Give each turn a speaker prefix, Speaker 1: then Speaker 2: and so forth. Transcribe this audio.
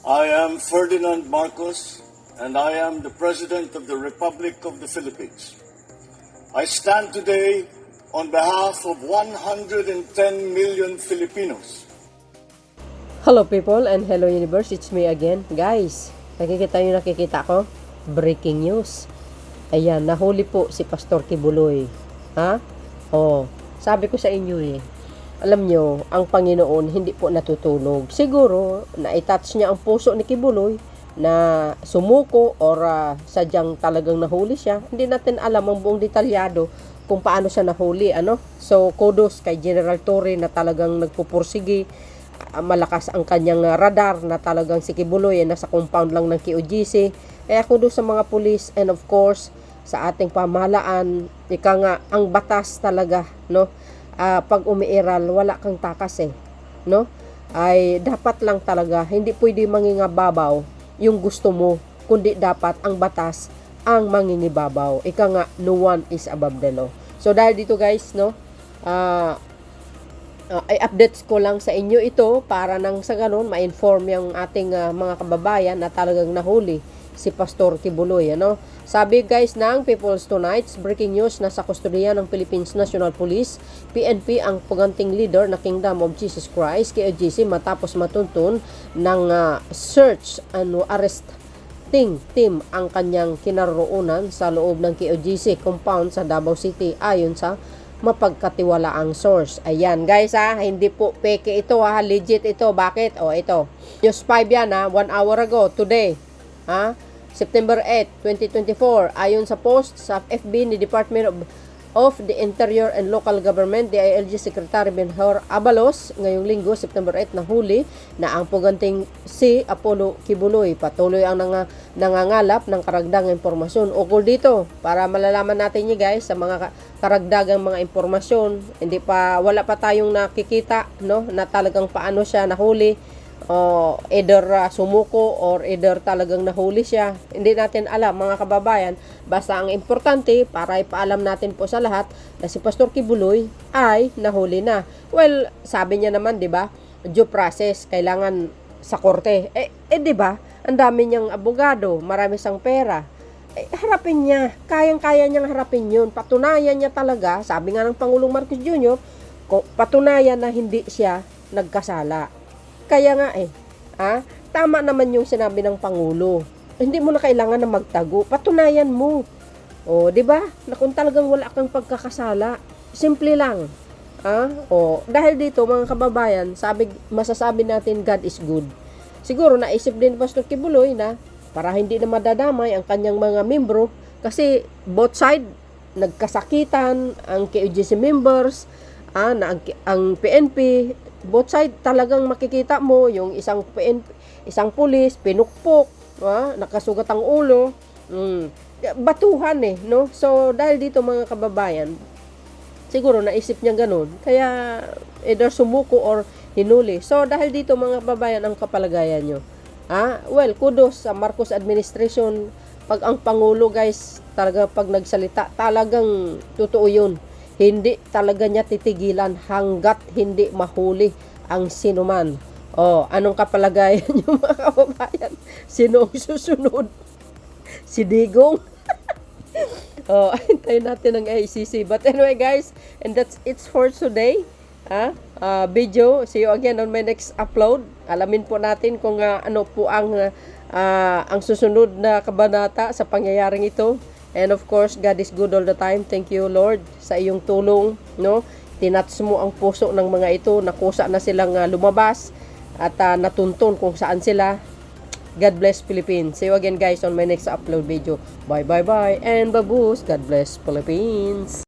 Speaker 1: I am Ferdinand Marcos, and I am the President of the Republic of the Philippines. I stand today on behalf of 110 million Filipinos.
Speaker 2: Hello people and hello universe, it's me again. Guys, nakikita ko? Breaking news. Ayan, nahuli po si Pastor Kibuloy. Ha? Oh, sabi ko sa inyo alam nyo, ang Panginoon hindi po natutulog. Siguro, na-touch niya ang puso ni Kibuloy na sumuko or sadyang talagang nahuli siya. Hindi natin alam ang buong detalyado kung paano siya nahuli. So, kudos kay General Torre na talagang nagpupursigi. Malakas ang kanyang radar na talagang si Kibuloy ay nasa compound lang ng QGC. Kaya kudos sa mga pulis and of course, sa ating pamahalaan, ang batas talaga, no? Pag umiiral, wala kang takas no? Ay dapat lang talaga, hindi pwede mangingababaw yung gusto mo, kundi dapat ang batas ang mangingibabaw. No one is above the law. So dahil dito guys, no, i-update ko lang sa inyo ito para nang sa ganun ma-inform yung ating mga kababayan na talagang nahuli si Pastor Kibuloy. Sabi guys ng People's Tonight's breaking news, nasa kustodiya ng Philippines National Police PNP ang puganting leader na Kingdom of Jesus Christ KOJC matapos matuntun ng search arresting team ang kanyang kinaroroonan sa loob ng KOJC compound sa Davao City ayon sa mapagkatiwalaang source. Ayan guys hindi po peke ito legit ito. Bakit? Ito. News 5 yan 1 hour ago today. September 8, 2024, ayon sa post sa FB ni Department of the Interior and Local Government, DILG Secretary Benhur Abalos, ngayong linggo, September 8, nahuli na ang puganting si Apollo Kibuloy. Patuloy ang nangangalap ng karagdagang impormasyon ukol dito para malalaman natin guys sa mga karagdagang mga impormasyon. Wala pa tayong nakikita, no, na talagang paano siya nahuli. Either sumuko or either talagang nahuli siya. Hindi natin alam mga kababayan. Basta ang importante para ipaalam natin po sa lahat na si Pastor Kibuloy ay nahuli na. Well, sabi niya naman, 'di ba? Due process, kailangan sa korte. Di ba? Ang dami niyang abogado, marami siyang pera. Harapin niya. Kayang-kaya niyang harapin 'yun. Patunayan niya talaga, sabi nga ng Pangulong Marcos Jr., patunayan na hindi siya nagkasala. Kaya nga tama naman yung sinabi ng Pangulo. Hindi mo na kailangan na magtago. Patunayan mo. Di ba? Na kung talagang wala kang pagkakasala, simple lang. Dahil dito mga kababayan, masasabi natin God is good. Siguro naisip din Pastor Kibuloy na para hindi na madadamay ang kanyang mga membro kasi both side nagkasakitan, ang KOJC members, ang PNP, both side talagang makikita mo yung isang pulis pinukpok, nakasugat ang ulo, batuhan no? So dahil dito mga kababayan, siguro naisip niya ganun, kaya either sumuko or hinuli. So dahil dito mga kababayan, ang kapalagayan nyo, well, kudos sa Marcos administration. Pag ang Pangulo guys, talaga pag nagsalita, talagang totoo yun. Hindi talaga niya titigilan hanggat hindi mahuli ang sinuman. Anong kapalagayan niyo mga kababayan? Sino ang susunod? Si Digong? Hintayin natin ang ICC. But anyway guys, and that's it for today. Video. See you again on my next upload. Alamin po natin kung ano po ang susunod na kabanata sa pangyayaring ito. And of course, God is good all the time. Thank you, Lord, sa iyong tulong, no? Tinats mo ang puso ng mga ito, nakusa na silang lumabas at natuntun kung saan sila. God bless Philippines. See you again guys on my next upload video. Bye bye bye and babush. God bless Philippines.